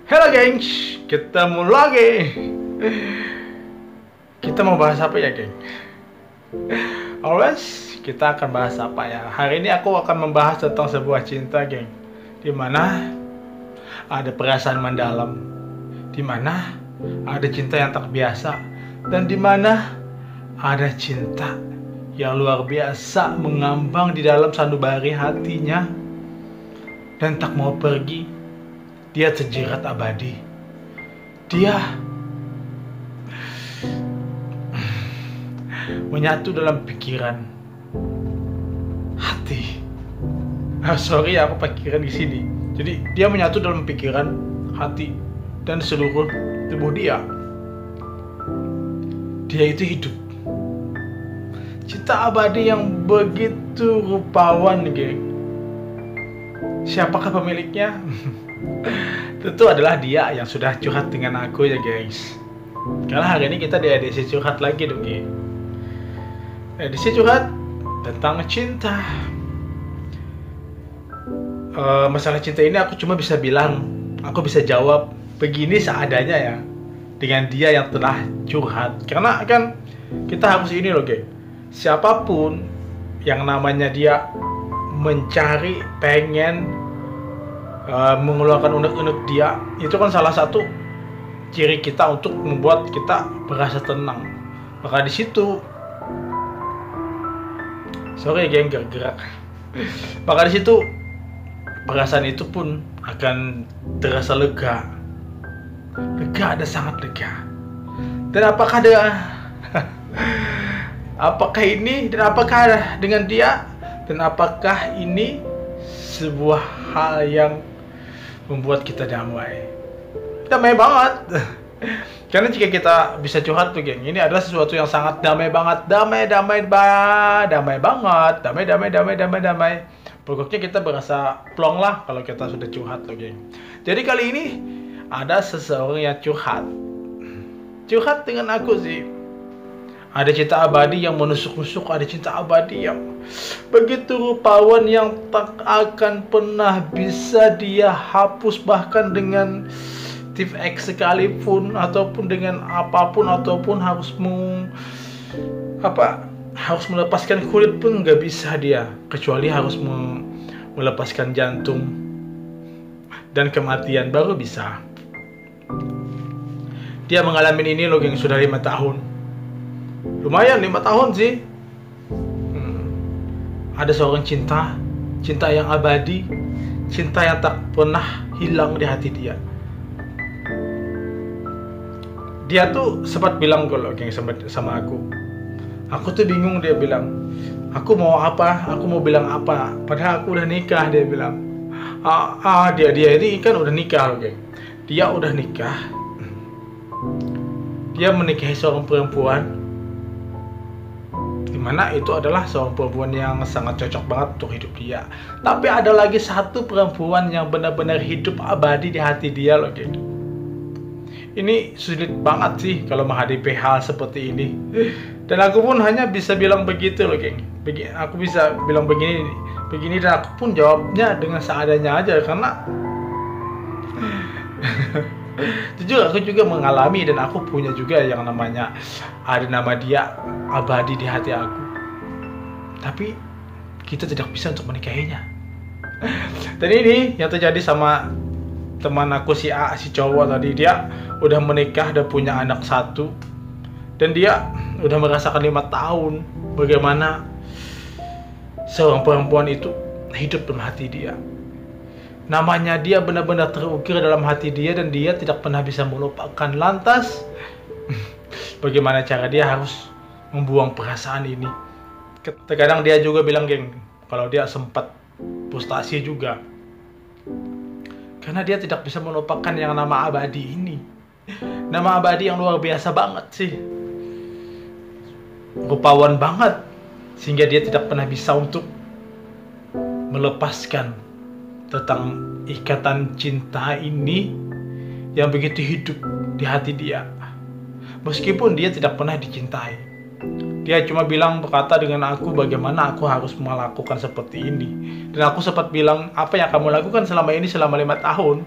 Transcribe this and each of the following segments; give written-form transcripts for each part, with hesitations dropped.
Halo gengs, ketemu lagi. Kita mau bahas apa ya geng? Always kita akan bahas apa ya? Hari ini aku akan membahas tentang sebuah cinta geng, dimana ada perasaan mendalam, dimana ada cinta yang tak biasa, dan dimana ada cinta yang luar biasa mengambang di dalam sanubari hatinya dan tak mau pergi. Dia terjerat abadi. Dia menyatu dalam pikiran, hati. Sorry, aku pikiran di sini. Jadi dia menyatu dalam pikiran, hati, dan seluruh tubuh dia. Dia itu hidup. Cinta abadi yang begitu rupawan, geng. Siapakah pemiliknya? Tentu adalah dia yang sudah curhat dengan aku ya guys. Karena hari ini kita di edisi curhat lagi dong ya. Edisi curhat tentang cinta. Masalah cinta ini aku cuma bisa bilang, aku bisa jawab begini seadanya ya, dengan dia yang telah curhat. Karena kan kita harus ini loh geng, siapapun yang namanya dia mencari, pengen mengeluarkan unek-unek dia, itu kan salah satu ciri kita untuk membuat kita merasa tenang. Maka di situ, sorry geng, gerak. Maka di situ perasaan itu pun akan terasa lega, ada sangat lega. Dan apakah ada apakah ini dan apakah dengan dia, dan apakah ini sebuah hal yang membuat kita damai banget. Karena jika kita bisa curhat tuh geng, ini adalah sesuatu yang sangat damai banget, damai banget. Pokoknya kita berasa plong lah kalau kita sudah curhat tuh geng. Jadi kali ini ada seseorang yang curhat dengan aku sih. Ada cinta abadi yang menusuk-nusuk, ada cinta abadi yang begitu rupawan yang tak akan pernah bisa dia hapus, bahkan dengan tip X sekalipun, ataupun dengan apapun, ataupun harus harus melepaskan kulit pun nggak bisa dia, kecuali harus melepaskan jantung dan kematian baru bisa. Dia mengalami ini loh geng, sudah 5 tahun. Lumayan 5 tahun sih. Ada seorang cinta yang abadi, cinta yang tak pernah hilang di hati dia. Dia tuh sempat bilang kalau geng sama aku. Aku tuh bingung, dia bilang. Aku mau apa? Aku mau bilang apa? Padahal aku udah nikah, dia bilang. Dia ini kan udah nikah loh geng. Dia udah nikah. Dia menikahi seorang perempuan, dimana itu adalah seorang perempuan yang sangat cocok banget untuk hidup dia. Tapi ada lagi satu perempuan yang benar-benar hidup abadi di hati dia loh geng. Ini sulit banget sih kalau menghadapi hal seperti ini. Dan aku pun hanya bisa bilang begitu loh geng. Aku bisa bilang begini dan aku pun jawabnya dengan seadanya aja, karena jujur aku juga mengalami, dan aku punya juga yang namanya, ada nama dia abadi di hati aku. Tapi kita tidak bisa untuk menikahinya. Dan ini yang terjadi sama teman aku si A, si cowok tadi. Dia udah menikah dan punya anak 1, dan dia udah merasakan 5 tahun bagaimana seorang perempuan itu hidup dalam hati dia. Namanya dia benar-benar terukir dalam hati dia, dan dia tidak pernah bisa melupakan. Lantas bagaimana cara dia harus membuang perasaan ini? Terkadang dia juga bilang geng, kalau dia sempat frustasi juga, karena dia tidak bisa melupakan yang nama abadi ini. Nama abadi yang luar biasa banget sih, rupawan banget, sehingga dia tidak pernah bisa untuk melepaskan tentang ikatan cinta ini yang begitu hidup di hati dia. Meskipun dia tidak pernah dicintai, dia cuma berkata dengan aku bagaimana aku harus melakukan seperti ini. Dan aku sempat bilang, apa yang kamu lakukan selama ini selama 5 tahun?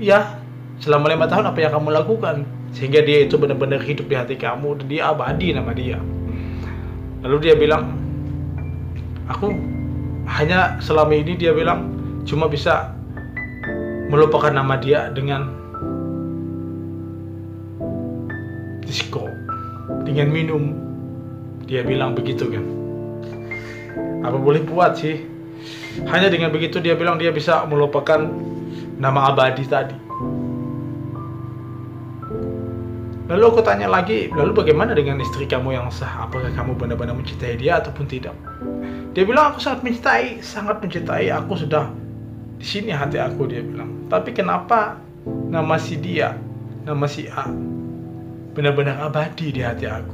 iya, selama 5 tahun apa yang kamu lakukan sehingga dia itu benar-benar hidup di hati kamu dan dia abadi nama dia. Lalu dia bilang, aku hanya selama ini, dia bilang, cuma bisa melupakan nama dia dengan disco, dengan minum. Dia bilang begitu kan. Apa boleh buat sih? Hanya dengan begitu dia bilang dia bisa melupakan nama abadi tadi. Lalu aku tanya lagi, lalu bagaimana dengan istri kamu yang sah? Apakah kamu benar-benar mencintai dia ataupun tidak? Dia bilang, aku sangat mencintai. Aku sudah di sini hati aku, dia bilang. Tapi kenapa nama si dia, nama si A, benar-benar abadi di hati aku?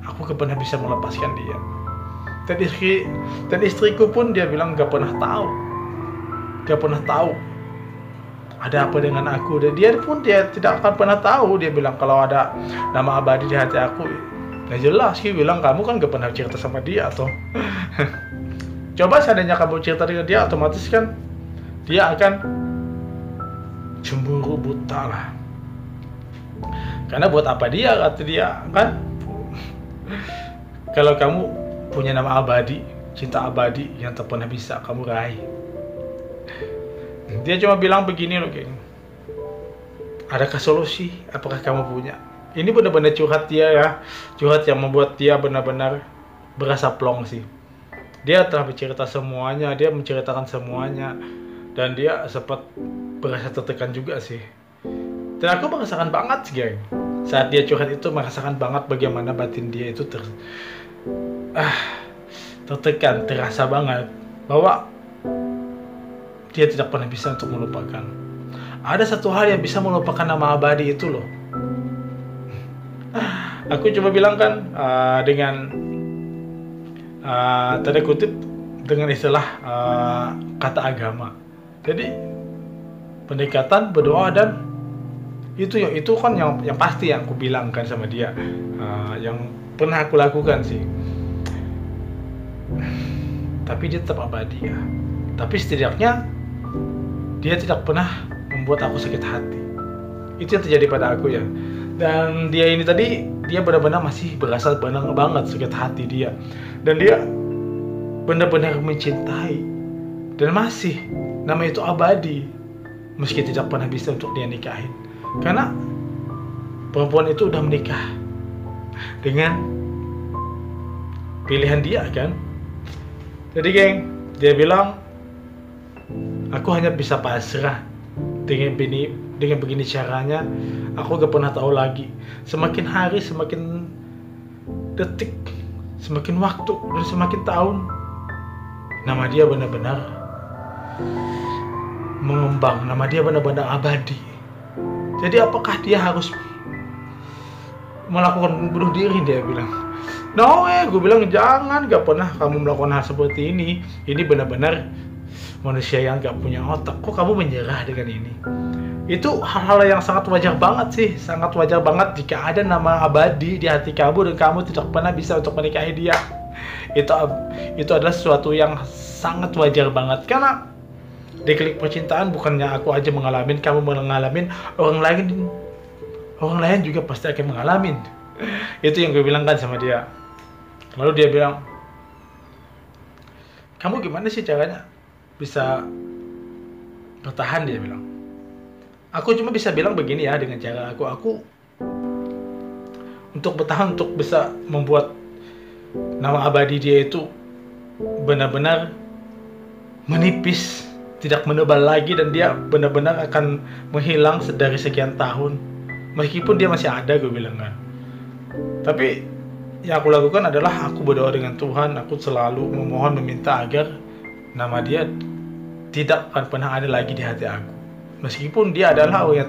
Aku gak pernah bisa melepaskan dia. Dan istriku pun dia bilang gak pernah tahu ada apa dengan aku. Dan dia pun tidak akan pernah tahu. Dia bilang kalau ada nama abadi di hati aku. Ya jelas sih, bilang kamu kan gak pernah cerita sama dia atau coba seandainya kamu cerita dengan dia, otomatis kan dia akan cemburu buta lah. Karena buat apa dia, kata dia kan, kalau kamu punya nama abadi, cinta abadi yang tak pernah bisa kamu raih. Dia cuma bilang begini loh, geng. Adakah solusi? Apakah kamu punya? Ini benar-benar curhat dia ya. Curhat yang membuat dia benar-benar berasa plong sih. Dia telah bercerita semuanya, dia menceritakan semuanya. Dan dia sempat berasa tertekan juga sih. Dan aku merasakan banget sih, geng. Saat dia curhat itu merasakan banget bagaimana batin dia itu tertekan, terasa banget bahwa dia tidak pernah bisa untuk melupakan. Ada satu hal yang bisa melupakan nama abadi itu loh. Aku coba bilang kan dengan tanda kutip dengan istilah kata agama. Jadi pendekatan, berdoa, dan itu kan yang pasti yang aku bilang kan sama dia, yang pernah aku lakukan sih. Tapi dia tetap abadi ya. Tapi setidaknya dia tidak pernah membuat aku sakit hati. Itu yang terjadi pada aku ya. Dan dia ini tadi, dia benar-benar masih berasa benar banget sakit hati dia. Dan dia benar-benar mencintai. Dan masih, nama itu abadi. Meski tidak pernah bisa untuk dia nikahin. Karena perempuan itu udah menikah dengan pilihan dia kan. Jadi geng, dia bilang, aku hanya bisa pasrah dengan begini caranya. Aku gak pernah tahu lagi. Semakin hari, semakin detik, semakin waktu, dan semakin tahun, nama dia benar-benar mengembang. Nama dia benar-benar abadi. Jadi apakah dia harus melakukan bunuh diri? Dia bilang, no, gue bilang jangan, gak pernah kamu melakukan hal seperti ini. Ini benar-benar manusia yang gak punya otak. Kok kamu menyerah dengan ini? Itu hal-hal yang sangat wajar banget sih. Sangat wajar banget jika ada nama abadi di hati kamu dan kamu tidak pernah bisa untuk menikahi dia. Itu adalah sesuatu yang sangat wajar banget. Karena di klik percintaan bukannya aku aja mengalamin, kamu mengalamin, orang lain juga pasti akan mengalamin. Itu yang gue bilang kan sama dia. Lalu dia bilang, kamu gimana sih caranya bisa bertahan? Dia bilang, aku cuma bisa bilang begini ya, dengan cara aku untuk bertahan, untuk bisa membuat nama abadi dia itu benar-benar menipis, tidak menebal lagi, dan dia benar-benar akan menghilang dari sekian tahun. Meskipun dia masih ada, gue bilang kan. Tapi yang aku lakukan adalah aku berdoa dengan Tuhan. Aku selalu memohon, meminta agar nama dia tidak akan pernah ada lagi di hati aku. Meskipun dia adalah orang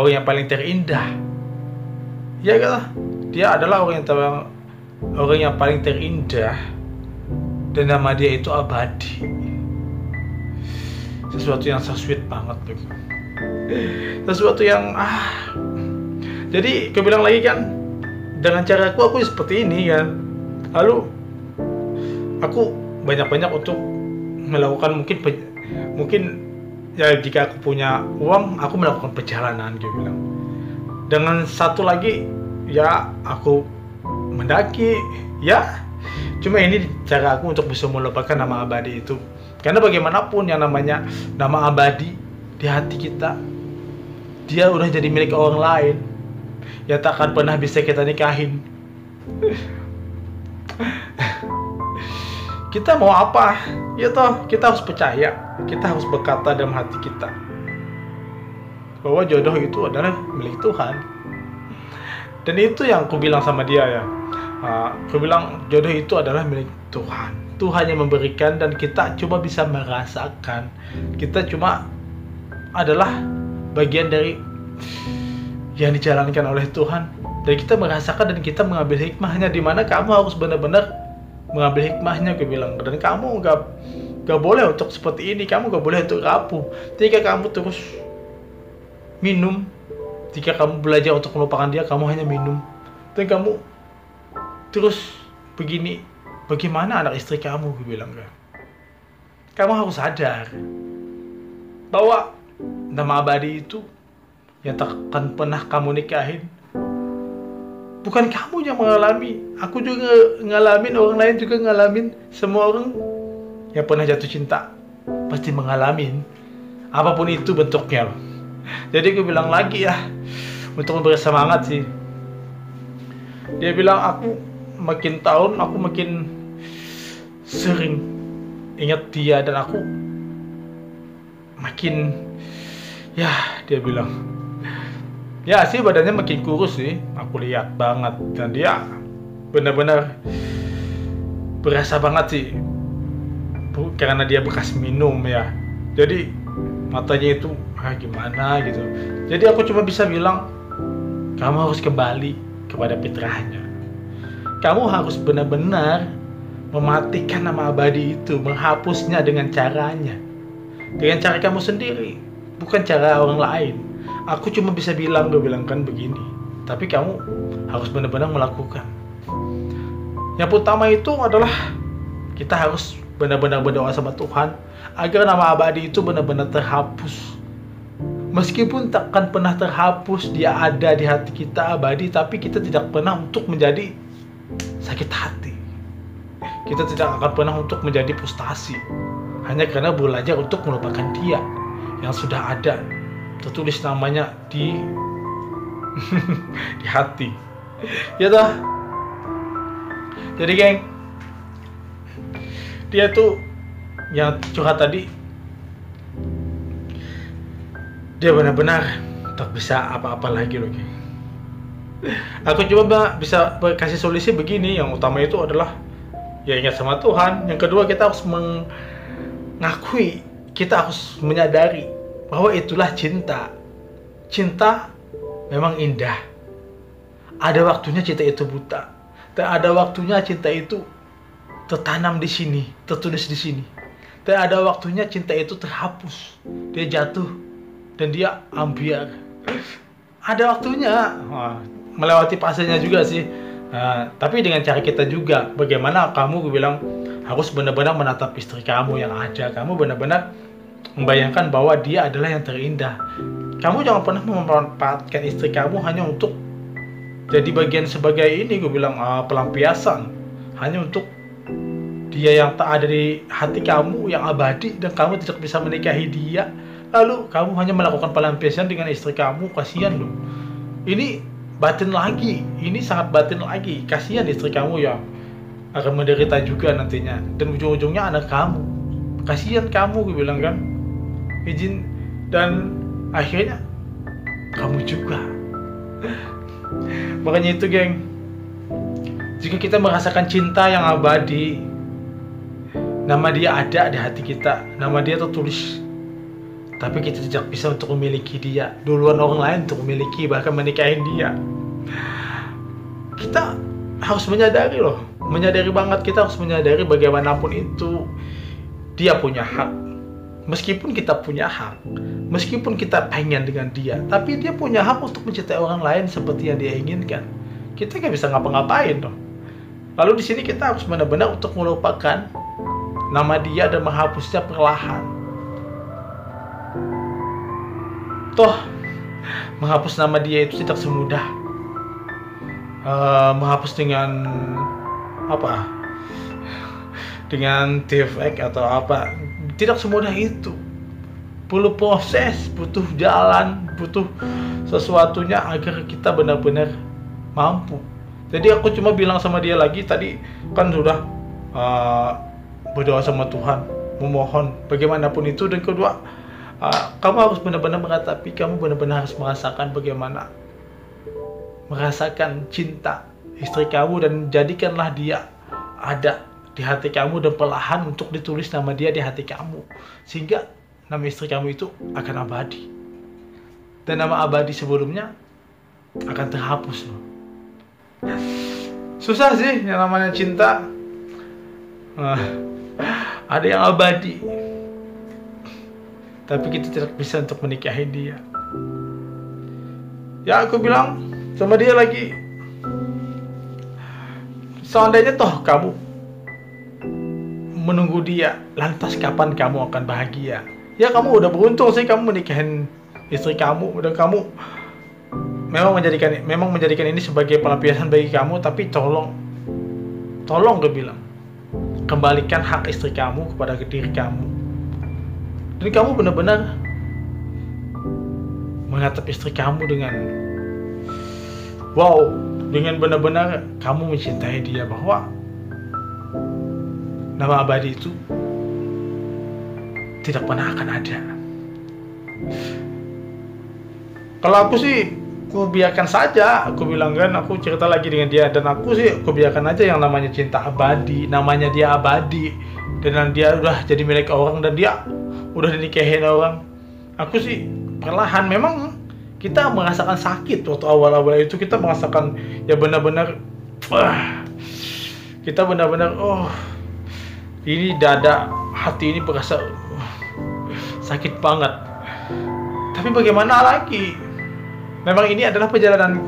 yang paling terindah. Ya kan? Dia adalah orang yang paling terindah, dan nama dia itu abadi. Sesuatu yang so sweet banget tuh. Sesuatu yang Jadi aku bilang lagi kan, dengan cara aku seperti ini kan. Lalu aku banyak-banyak untuk melakukan mungkin ya jika aku punya uang, aku melakukan perjalanan, dia bilang. Dengan satu lagi, ya aku mendaki, ya cuma ini cara aku untuk bisa melupakan nama abadi itu. Karena bagaimanapun yang namanya nama abadi di hati kita, dia udah jadi milik orang lain, ya tak akan pernah bisa kita nikahin. Kita mau apa? Ya toh, kita harus percaya, kita harus berkata dalam hati kita bahwa jodoh itu adalah milik Tuhan. Dan itu yang aku bilang sama dia ya. Aku bilang jodoh itu adalah milik Tuhan. Tuhan yang memberikan dan kita cuma bisa merasakan. Kita cuma adalah bagian dari yang dijalankan oleh Tuhan. Dan kita merasakan dan kita mengambil hikmahnya, di mana kamu harus benar-benar mengambil hikmahnya, aku bilang. Dan kamu gak boleh untuk seperti ini, kamu gak boleh untuk rapuh. Jika kamu terus minum, jika kamu belajar untuk melupakan dia, kamu hanya minum. Dan kamu terus begini, bagaimana anak istri kamu, gue bilang kan. Kamu harus sadar bahwa nama abadi itu yang takkan pernah kamu nikahin, bukan kamu yang mengalami. Aku juga ngalamin, orang lain juga ngalamin. Semua orang yang pernah jatuh cinta pasti mengalami, apapun itu bentuknya. Jadi gue bilang lagi ya, untuk memberi semangat sih. Dia bilang, aku makin tahun aku makin sering ingat dia, dan aku makin, ya dia bilang, ya sih badannya makin kurus sih, aku lihat banget. Dan dia benar-benar berasa banget sih, karena dia bekas minum ya. Jadi matanya itu gimana gitu. Jadi aku cuma bisa bilang, kamu harus kembali kepada fitrahnya. Kamu harus benar-benar mematikan nama abadi itu, menghapusnya dengan caranya, dengan cara kamu sendiri, bukan cara orang lain. Aku cuma bisa bilang, gue bilang kan begini, tapi kamu harus benar-benar melakukan. Yang pertama itu adalah kita harus benar-benar berdoa sama Tuhan agar nama abadi itu benar-benar terhapus. Meskipun takkan pernah terhapus, dia ada di hati kita abadi, tapi kita tidak pernah untuk menjadi sakit hati. Kita tidak akan pernah untuk menjadi frustasi hanya karena belajar untuk melupakan dia yang sudah ada tertulis namanya di di hati. Ya toh. Jadi geng, dia tuh yang curhat tadi, dia benar-benar tak bisa apa-apa lagi loh geng. Aku coba bisa kasih solusi begini. Yang utama itu adalah ya ingat sama Tuhan. Yang kedua, kita harus mengakui, kita harus menyadari bahwa itulah cinta. Cinta memang indah. Ada waktunya cinta itu buta, dan ada waktunya cinta itu tertanam di sini, tertulis di sini. Dan ada waktunya cinta itu terhapus, dia jatuh dan dia ambiar. Ada waktunya, melewati fasenya juga sih. Tapi dengan cara kita juga. Bagaimana kamu, gue bilang, harus benar-benar menatap istri kamu yang ada. Kamu benar-benar membayangkan bahwa dia adalah yang terindah. Kamu jangan pernah memanfaatkan istri kamu hanya untuk jadi bagian sebagai ini, gue bilang, pelampiasan. Hanya untuk dia yang tak ada di hati kamu, yang abadi, dan kamu tidak bisa menikahi dia. Lalu kamu hanya melakukan pelampiasan dengan istri kamu. Kasihan loh. Ini batin lagi, ini sangat batin lagi. Kasihan istri kamu yang akan menderita juga nantinya, dan ujung-ujungnya anak kamu. Kasihan kamu, gue bilang kan. Izin, dan akhirnya kamu juga. Makanya itu geng, jika kita merasakan cinta yang abadi, nama dia ada di hati kita, nama dia tertulis, tapi kita tidak bisa untuk memiliki dia. Duluan orang lain untuk memiliki, bahkan menikahin dia. Kita harus menyadari loh, menyadari banget. Kita harus menyadari bagaimanapun itu dia punya hak. Meskipun kita punya hak, meskipun kita pengen dengan dia, tapi dia punya hak untuk mencintai orang lain seperti yang dia inginkan. Kita nggak bisa ngapa-ngapain loh. Lalu di sini kita harus benar-benar untuk melupakan nama dia dan menghapusnya perlahan. Toh menghapus nama dia itu tidak semudah menghapus dengan apa? Dengan TFX atau apa? Tidak semudah itu. Perlu proses, butuh jalan, butuh sesuatunya agar kita benar-benar mampu. Jadi aku cuma bilang sama dia lagi tadi, kan sudah berdoa sama Tuhan, memohon bagaimanapun itu, dan kedua kamu harus benar-benar meratapi, kamu benar-benar harus merasakan bagaimana merasakan cinta istri kamu, dan jadikanlah dia ada di hati kamu dan perlahan untuk ditulis nama dia di hati kamu, sehingga nama istri kamu itu akan abadi dan nama abadi sebelumnya akan terhapus loh. Susah sih yang namanya cinta. Ada yang abadi, tapi kita tidak bisa untuk menikahi dia. Ya aku bilang sama dia lagi, seandainya toh kamu menunggu dia, lantas kapan kamu akan bahagia? Ya kamu udah beruntung sih kamu menikahin istri kamu, dan kamu memang menjadikan ini sebagai pelampiasan bagi kamu, tapi tolong gue bilang, kembalikan hak istri kamu kepada diri kamu. Dan kamu benar-benar menatap istri kamu dengan wow, dengan benar-benar kamu mencintai dia, bahwa nama abadi itu tidak pernah akan ada. Kalau aku sih, aku biarkan saja. Aku bilang kan, aku cerita lagi dengan dia, dan aku sih, aku biarkan aja yang namanya cinta abadi, namanya dia abadi, dan dia udah jadi milik orang, dan dia udah dinikahin orang. Aku sih perlahan, memang kita merasakan sakit waktu awal-awal itu, kita merasakan ya benar-benar, kita benar-benar, ini dada, hati ini berasa sakit banget. Tapi bagaimana lagi? Memang ini adalah perjalanan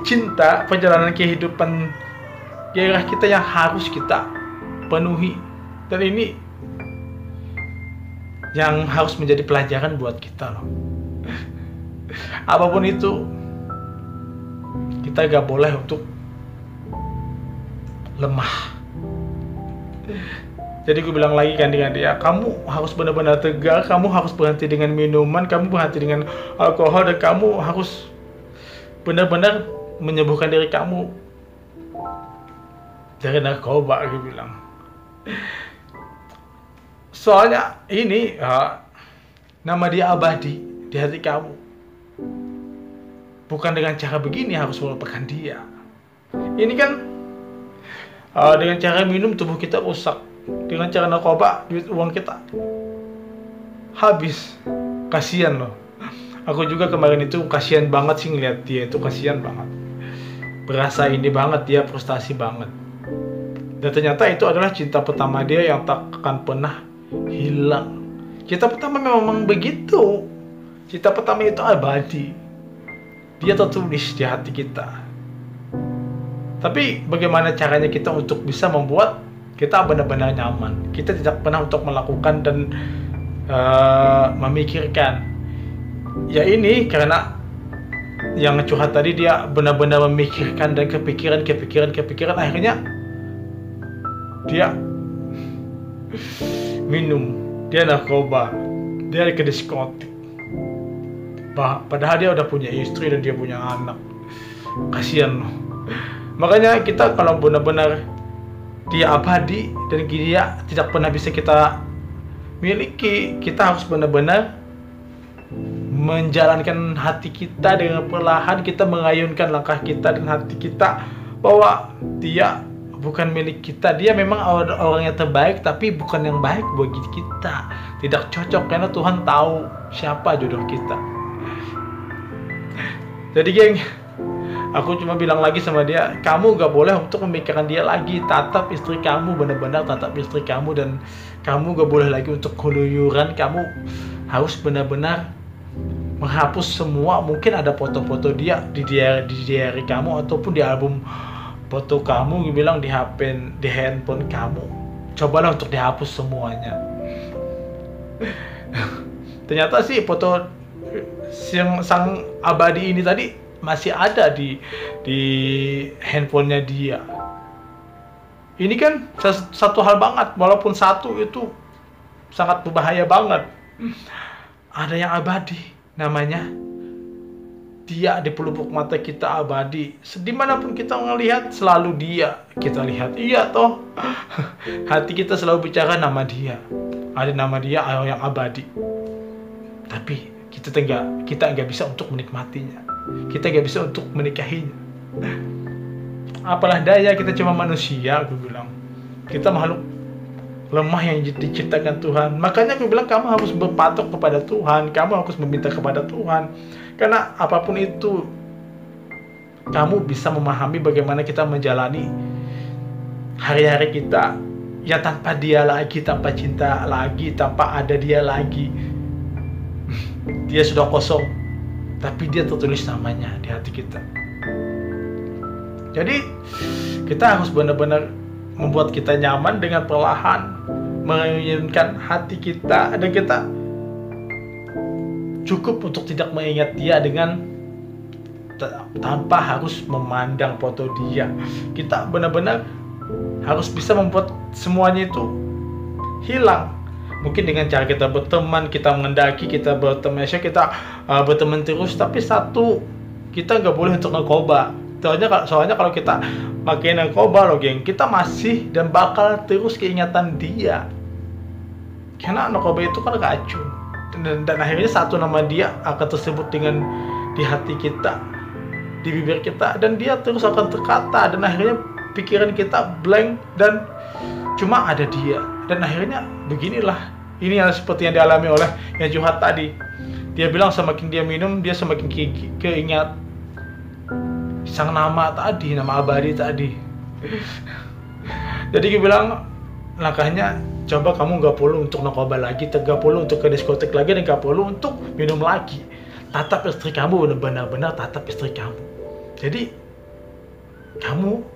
cinta, perjalanan kehidupan gairah kita yang harus kita penuhi. Dan ini yang harus menjadi pelajaran buat kita loh. Apapun itu, kita gak boleh untuk lemah. Jadi gue bilang lagi kan dengan dia, kamu harus benar-benar tegar, kamu harus berhenti dengan minuman, kamu berhenti dengan alkohol, dan kamu harus benar-benar menyembuhkan diri kamu dari narkoba, gue bilang. Soalnya ini nama dia abadi di hati kamu. Bukan dengan cara begini harus melupakan dia. Ini kan dengan cara minum tubuh kita rusak, dengan cara narkoba duit uang kita habis. Kasian loh. Aku juga kemarin itu kasihan banget sih ngeliat dia itu, kasihan banget. Berasa ini banget, dia frustasi banget. Dan ternyata itu adalah cinta pertama dia yang tak akan pernah hilang. Cinta pertama memang begitu. Cinta pertama itu abadi. Dia tertulis di hati kita. Tapi bagaimana caranya kita untuk bisa membuat kita benar-benar nyaman? Kita tidak pernah untuk melakukan dan memikirkan. Ya ini karena yang curhat tadi, dia benar-benar memikirkan dan kepikiran, akhirnya dia minum, dia narkoba, dia ke diskotik. Padahal dia udah punya istri dan dia punya anak. Kasian loh. Makanya kita kalau benar-benar dia abadi dan dia tidak pernah bisa kita miliki, kita harus benar-benar menjalankan hati kita dengan perlahan. Kita mengayunkan langkah kita dan hati kita bahwa dia bukan milik kita. Dia memang orang yang terbaik, tapi bukan yang baik bagi kita. Tidak cocok karena Tuhan tahu siapa jodoh kita. Jadi geng, aku cuma bilang lagi sama dia, kamu gak boleh untuk memikirkan dia lagi. Tatap istri kamu, benar-benar tatap istri kamu, dan kamu gak boleh lagi untuk keluyuran. Kamu harus benar-benar menghapus semua. Mungkin ada foto-foto dia di diary kamu ataupun di album foto kamu, bilang di handphone kamu. Cobalah untuk dihapus semuanya. Ternyata sih foto sang abadi ini tadi masih ada di handphonenya dia. Ini kan satu hal banget, walaupun satu itu sangat berbahaya banget. Ada yang abadi, namanya dia di pelupuk mata kita abadi. Dimanapun kita ngelihat selalu dia kita lihat. Iya toh. Hati kita selalu bicara nama dia. Ada nama dia yang abadi. Tapi kita nggak bisa untuk menikmatinya. Kita nggak bisa untuk menikahinya. Apalah daya, kita cuma manusia, aku bilang. Kita makhluk lemah yang diciptakan Tuhan. Makanya aku bilang kamu harus berpatok kepada Tuhan. Kamu harus meminta kepada Tuhan. Karena apapun itu, kamu bisa memahami bagaimana kita menjalani hari-hari kita. Ya tanpa dia lagi, tanpa cinta lagi, tanpa ada dia lagi. Dia sudah kosong. Tapi dia tertulis namanya di hati kita. Jadi kita harus benar-benar membuat kita nyaman dengan perlahan, menginginkan hati kita, dan kita cukup untuk tidak mengingat dia dengan tanpa harus memandang foto dia. Kita benar-benar harus bisa membuat semuanya itu hilang. Mungkin dengan cara kita berteman, kita mengendaki, kita berteman, kita berteman terus. Tapi satu, kita nggak boleh untuk narkoba. Soalnya kalau kita pakai narkoba loh geng, kita masih dan bakal terus keingatan dia. Karena narkoba itu kan racun. Dan akhirnya satu nama dia akan tersebut dengan di hati kita, di bibir kita, dan dia terus akan terkata, dan akhirnya pikiran kita blank dan cuma ada dia. Dan akhirnya beginilah, ini yang seperti yang dialami oleh yang curhat tadi. Dia bilang semakin dia minum, dia semakin keingat sang nama tadi, nama abadi tadi. Jadi dia bilang langkahnya, coba kamu gak perlu untuk narkoba lagi, gak perlu untuk ke diskotek lagi, dan gak perlu untuk minum lagi. Tatap istri kamu, benar-benar tatap istri kamu. Jadi kamu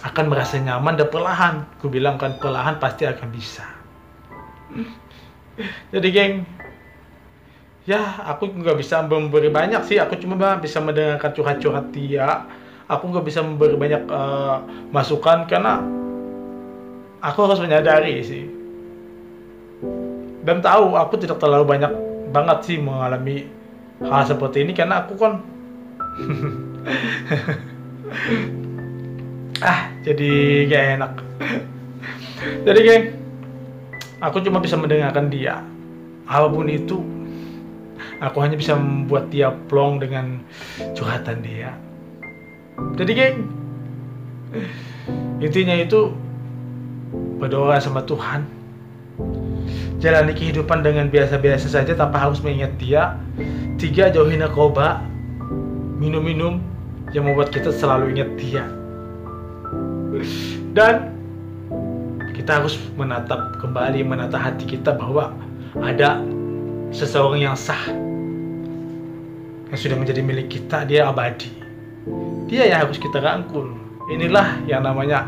akan merasa nyaman dan perlahan. Ku bilang kan perlahan pasti akan bisa. Jadi geng, ya aku nggak bisa memberi banyak sih. Aku cuma bisa mendengarkan curhat-curhat dia. Aku nggak bisa memberi banyak masukan karena aku harus menyadari sih. Dan tahu aku tidak terlalu banyak banget sih mengalami hal seperti ini karena aku kan jadi gak enak. Jadi geng, aku cuma bisa mendengarkan dia. Apapun itu, aku hanya bisa membuat dia plong dengan curhatan dia. Jadi geng, intinya itu berdoa sama Tuhan. Jalani kehidupan dengan biasa-biasa saja tanpa harus mengingat dia. 3, jauhi narkoba, minum-minum yang membuat kita selalu ingat dia. Dan kita harus menatap hati kita bahwa ada seseorang yang sah yang sudah menjadi milik kita. Dia abadi, dia yang harus kita rangkul. Inilah yang namanya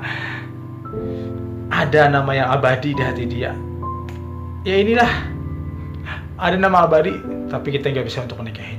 ada nama yang abadi di hati dia. Ya inilah, ada nama abadi tapi kita nggak bisa untuk menikahi.